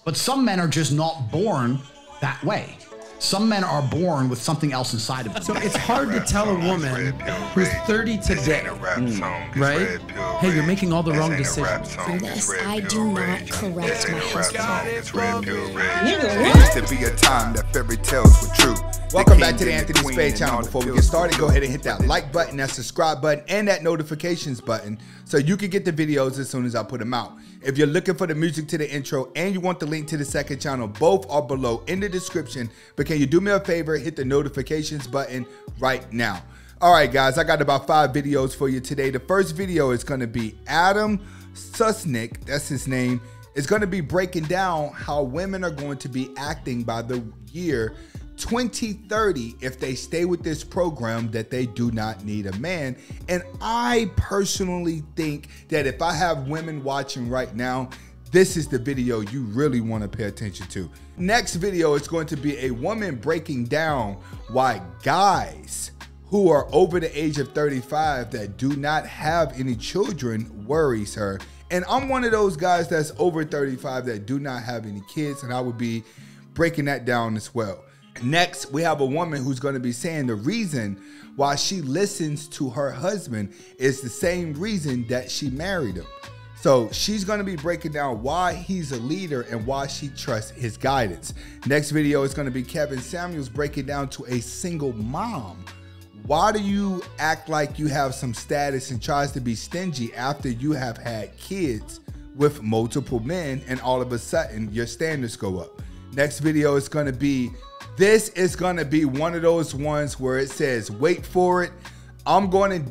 But some men are just not born that way. Some men are born with something else inside of them. So it's hard to tell a woman who's 30 today, right? Hey, you're making all the wrong decisions. Unless I do not correct my husband. Used to be a time that fairy tales were true. Welcome back to the Anthony Spade channel. Before we get started, go ahead and hit that like button, that subscribe button, and that notifications button so you can get the videos as soon as I put them out. If you're looking for the music to the intro and you want the link to the second channel, both are below in the description. But can you do me a favor, hit the notifications button right now. All right, guys, I got about 5 videos for you today. The first video is going to be Adam Susnick, that's his name, is going to be breaking down how women are going to be acting by the year 2030 if they stay with this program that they do not need a man. And I personally think that if I have women watching right now, this is the video you really want to pay attention to. Next video is going to be a woman breaking down why guys who are over the age of 35 that do not have any children worries her. And I'm one of those guys that's over 35 that do not have any kids, and I would be breaking that down as well. Next, we have a woman who's going to be saying the reason why she listens to her husband is the same reason that she married him. So she's going to be breaking down why he's a leader and why she trusts his guidance. Next video is going to be Kevin Samuels breaking down to a single mom. Why do you act like you have some status and tries to be stingy after you have had kids with multiple men and all of a sudden your standards go up? Next video is going to be, this is going to be one of those ones where it says, wait for it.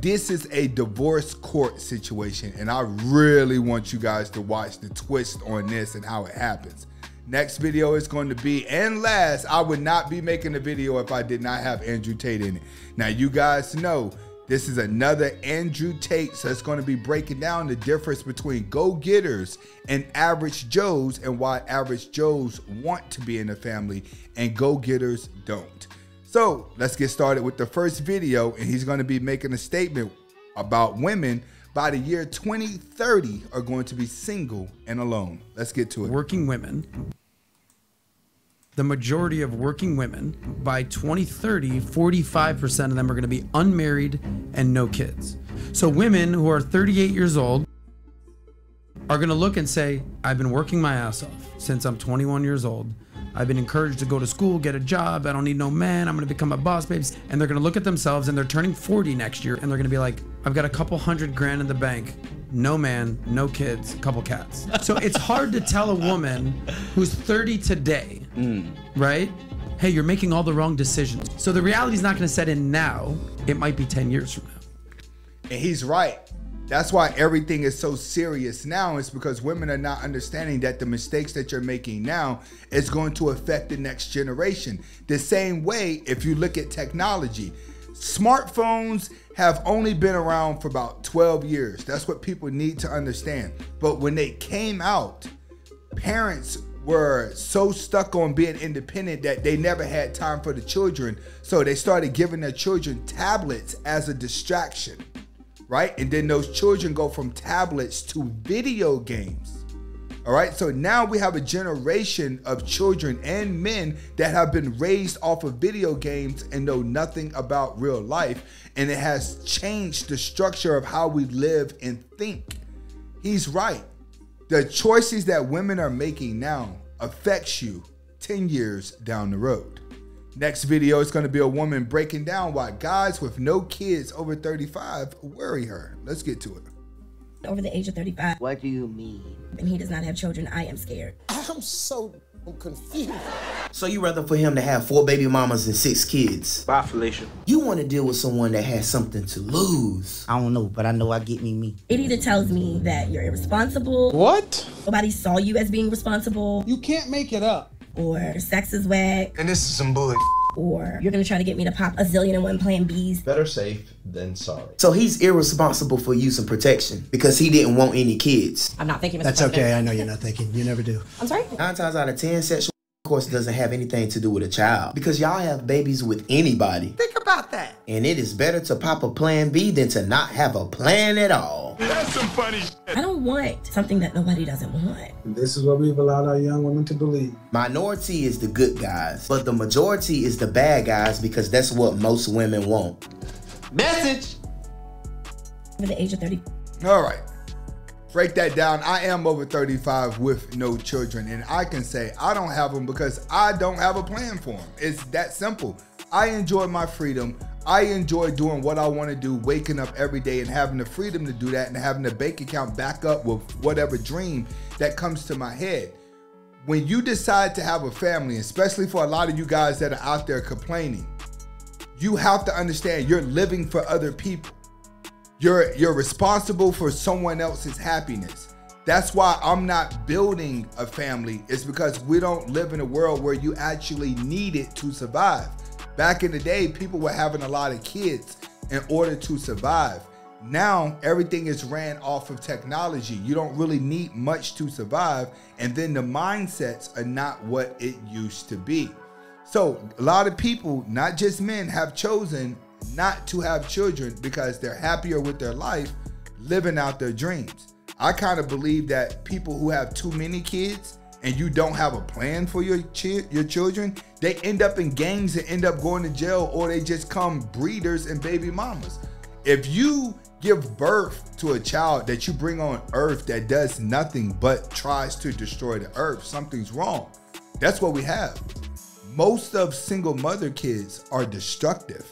This is a divorce court situation, and I really want you guys to watch the twist on this and how it happens. Next video is going to be, and last, I would not be making a video if I did not have Andrew Tate in it. Now, you guys know this is another Andrew Tate, so it's going to be breaking down the difference between go-getters and average Joes and why average Joes want to be in a family and go-getters don't. So let's get started with the first video, and he's going to be making a statement about women by the year 2030 are going to be single and alone. Let's get to it. Working women, the majority of working women, by 2030, 45% of them are going to be unmarried and no kids. So women who are 38 years old are going to look and say, I've been working my ass off since I'm 21 years old. I've been encouraged to go to school, get a job. I don't need no man. I'm going to become a boss, babes. And they're going to look at themselves, and they're turning 40 next year, and they're going to be like, I've got a couple $100,000 in the bank. No man, no kids, a couple cats. So it's hard to tell a woman who's 30 today, right? Hey, you're making all the wrong decisions. So the reality is not going to set in now. It might be 10 years from now. And he's right. That's why everything is so serious now. It's because women are not understanding that the mistakes that you're making now is going to affect the next generation. The same way, if you look at technology, smartphones have only been around for about 12 years. That's what people need to understand. But when they came out, parents were so stuck on being independent that they never had time for the children. So they started giving their children tablets as a distraction. Right? And then those children go from tablets to video games. All right. So now we have a generation of children and men that have been raised off of video games and know nothing about real life. And it has changed the structure of how we live and think. He's right. The choices that women are making now affects you 10 years down the road. Next video is going to be a woman breaking down why guys with no kids over 35 worry her. Let's get to it. Over the age of 35. What do you mean? And he does not have children. I am scared. I'm so confused. So you rather for him to have 4 baby mamas and 6 kids? Bye, Felicia. You want to deal with someone that has something to lose? I don't know, but I know I get me. It either tells me that you're irresponsible. What? Nobody saw you as being responsible. You can't make it up. Or your sex is whack. And this is some bullet. Or you're gonna try to get me to pop a zillion and one plan Bs. Better safe than sorry. So he's irresponsible for use of protection because he didn't want any kids. I'm not thinking, Mr. That's President. Okay, I know you're not thinking. You never do. I'm sorry? 9 times out of 10, sexual intercourse doesn't have anything to do with a child because y'all have babies with anybody. Think about that. And it is better to pop a plan B than to not have a plan at all. That's some funny shit. I don't want something that nobody doesn't want. This is what we've allowed our young women to believe. Minority is the good guys, but the majority is the bad guys because that's what most women want. Message! Over the age of 30. All right. Break that down. I am over 35 with no children, and I can say I don't have them because I don't have a plan for them. It's that simple. I enjoy my freedom. I enjoy doing what I want to do, waking up every day and having the freedom to do that and having the bank account back up with whatever dream that comes to my head. When you decide to have a family, especially for a lot of you guys that are out there complaining, you have to understand you're living for other people. You're responsible for someone else's happiness. That's why I'm not building a family. It's because we don't live in a world where you actually need it to survive. Back in the day, people were having a lot of kids in order to survive. Now, everything is ran off of technology. You don't really need much to survive. And then the mindsets are not what it used to be. So a lot of people, not just men, have chosen not to have children because they're happier with their life, living out their dreams. I kind of believe that people who have too many kids and you don't have a plan for your children, they end up in gangs and end up going to jail, or they just come breeders and baby mamas. If you give birth to a child that you bring on earth that does nothing but tries to destroy the earth, something's wrong. That's what we have. Most of single mother kids are destructive.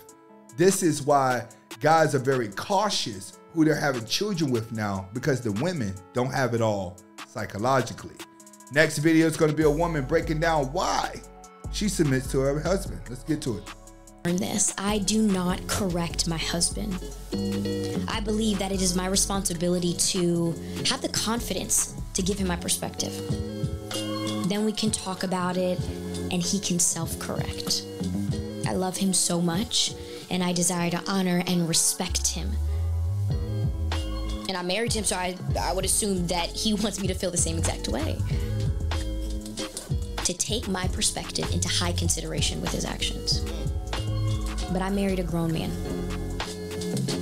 This is why guys are very cautious who they're having children with now, because the women don't have it all psychologically. Next video is going to be a woman breaking down why she submits to her husband. Let's get to it. This, I do not correct my husband. I believe that it is my responsibility to have the confidence to give him my perspective. Then we can talk about it and he can self-correct. I love him so much, and I desire to honor and respect him. And I married him, so I would assume that he wants me to feel the same exact way. To take my perspective into high consideration with his actions. But I married a grown man.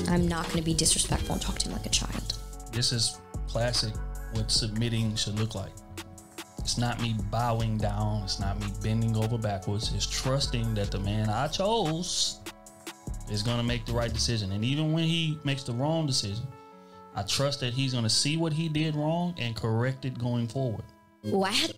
I'm not going to be disrespectful and talk to him like a child. This is classic what submitting should look like. It's not me bowing down. It's not me bending over backwards. It's trusting that the man I chose is going to make the right decision. And even when he makes the wrong decision, I trust that he's going to see what he did wrong and correct it going forward. What?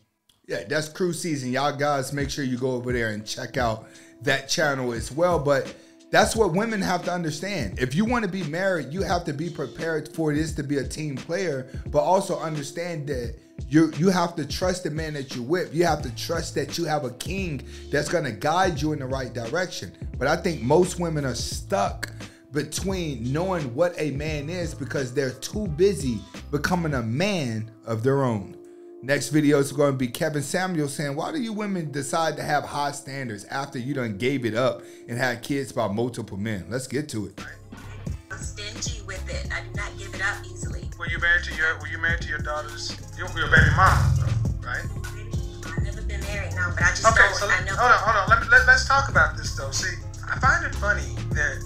Yeah, that's Cruise Season. Y'all guys, make sure you go over there and check out that channel as well. But that's what women have to understand. If you want to be married, you have to be prepared for this to be a team player, but also understand that you have to trust the man that you're with. You have to trust that you have a king that's going to guide you in the right direction. But I think most women are stuck between knowing what a man is because they're too busy becoming a man of their own. Next video is going to be Kevin Samuel saying, why do you women decide to have high standards after you done gave it up and had kids by multiple men? Let's get to it. I'm stingy with it. I do not give it up easily. Were you married to your daughters? Your baby mom, though, right? I've never been married, no, but I just okay. know, So I know. Hold on. Let's talk about this though. See, I find it funny that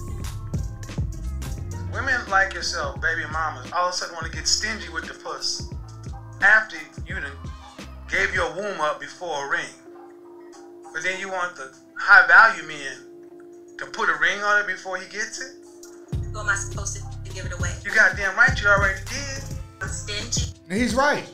women like yourself, baby mamas, all of a sudden want to get stingy with the puss after you done gave your womb up before a ring. But then you want the high value men to put a ring on it before he gets it? Who am I supposed to give it away? You goddamn right, you already did. I'm stingy. And he's right.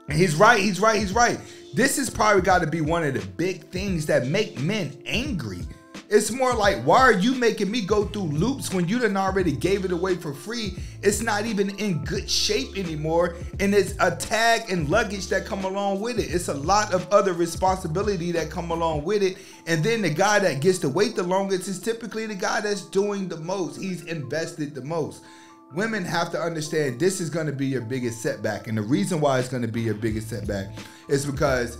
And he's right. This has probably got to be one of the big things that make men angry. It's more like, why are you making me go through loops when you done already gave it away for free? It's not even in good shape anymore. And it's a tag and luggage that come along with it. It's a lot of other responsibility that come along with it. And then the guy that gets to wait the longest is typically the guy that's doing the most. He's invested the most. Women have to understand this is going to be your biggest setback. And the reason why it's going to be your biggest setback is because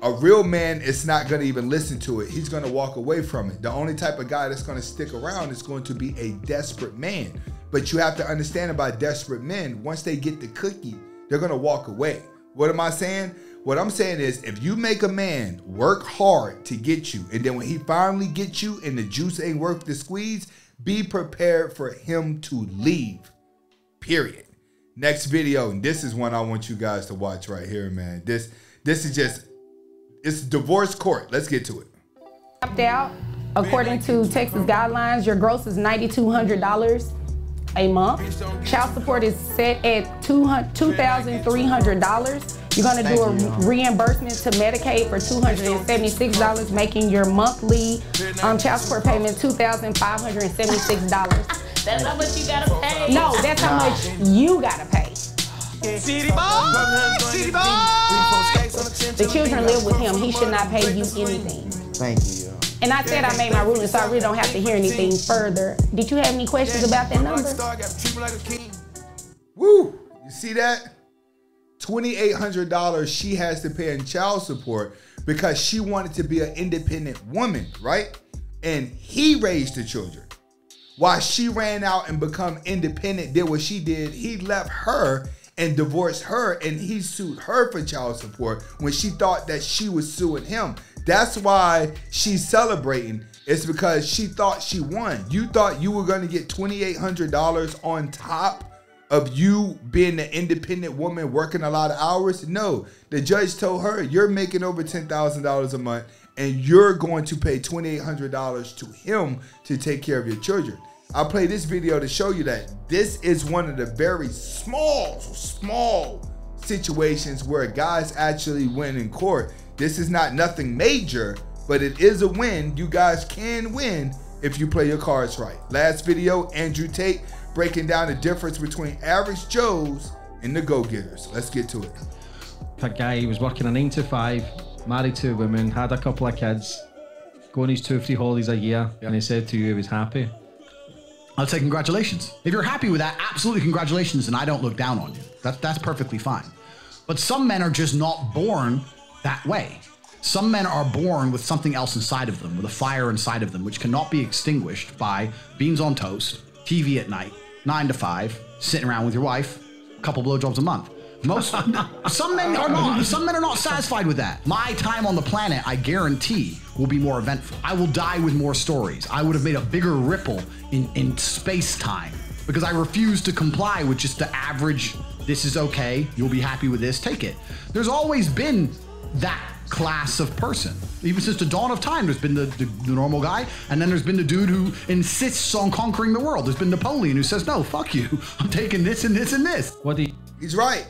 a real man is not going to even listen to it. He's going to walk away from it. The only type of guy that's going to stick around is going to be a desperate man. But you have to understand about desperate men, once they get the cookie, they're going to walk away. What am I saying? What I'm saying is, if you make a man work hard to get you, and then when he finally gets you and the juice ain't worth the squeeze, be prepared for him to leave. period. Next video, and this is one I want you guys to watch right here, man. This is just, it's divorce court. Let's get to it. Out, according to Texas guidelines, your gross is $9,200 a month. Child support is set at $2,300. You're going to do a reimbursement to Medicaid for $276, making your monthly child support payment $2,576. That's how much you gotta pay. No, that's how much you gotta pay. City boy, city boy. The children live with him. He should not pay you anything. Thank you. And I said I made my ruling, so I really don't have to hear anything further. Did you have any questions about that number? Woo! You see that? $2,800 she has to pay in child support because she wanted to be an independent woman, right? And he raised the children. While she ran out and become independent, did what she did, he left her and divorced her, and he sued her for child support when she thought that she was suing him. That's why she's celebrating. It's because she thought she won. You thought you were going to get $2,800 on top of you being an independent woman working a lot of hours? No, the judge told her, you're making over $10,000 a month and you're going to pay $2,800 to him to take care of your children. I'll play this video to show you that this is one of the very small situations where guys actually win in court. This is not nothing major, but it is a win. You guys can win if you play your cards right. Last video, Andrew Tate breaking down the difference between average Joes and the go-getters. Let's get to it. That guy, he was working a 9 to 5, married to a woman, had a couple of kids, going his 2 or 3 holidays a year, and he said to you he was happy. I'll say congratulations. If you're happy with that, absolutely congratulations, and I don't look down on you. That's perfectly fine. But some men are just not born that way. Some men are born with something else inside of them, with a fire inside of them, which cannot be extinguished by beans on toast, TV at night, 9 to 5, sitting around with your wife, a couple blowjobs a month. Some men are not satisfied with that. My time on the planet, I guarantee, will be more eventful. I will die with more stories. I would have made a bigger ripple in space-time because I refuse to comply with just the average, this is okay, you'll be happy with this, take it. There's always been that class of person. Even since the dawn of time, there's been the normal guy, and then there's been the dude who insists on conquering the world. There's been Napoleon who says, no, fuck you, I'm taking this and this and this. He's right.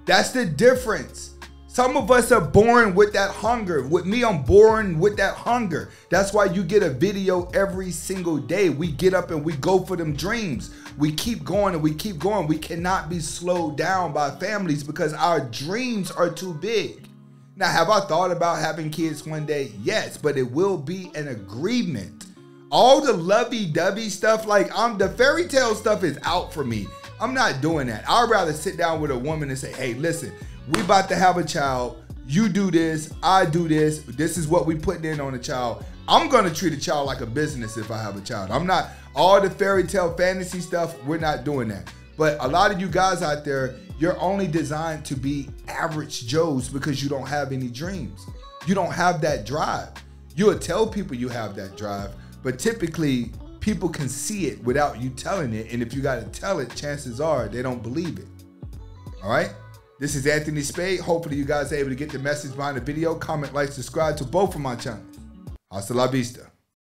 That's the difference. Some of us are born with that hunger. With me, I'm born with that hunger. That's why you get a video every single day. We get up and we go for them dreams. We keep going and we keep going. We cannot be slowed down by families because our dreams are too big. Now, have I thought about having kids one day? Yes, but it will be an agreement. All the lovey-dovey stuff, like the fairy tale stuff is out for me. I'm not doing that. I'd rather sit down with a woman and say, hey, listen, we about to have a child. You do this, I do this. This is what we putting in on a child. I'm gonna treat a child like a business if I have a child. I'm not, all the fairy tale fantasy stuff, we're not doing that. But a lot of you guys out there, you're only designed to be average Joes because you don't have any dreams. You don't have that drive. You'll tell people you have that drive, but typically people can see it without you telling it. And if you got to tell it, chances are they don't believe it. All right. This is Anthony Spade. Hopefully you guys are able to get the message behind the video. Comment, like, subscribe to both of my channels. Hasta la vista.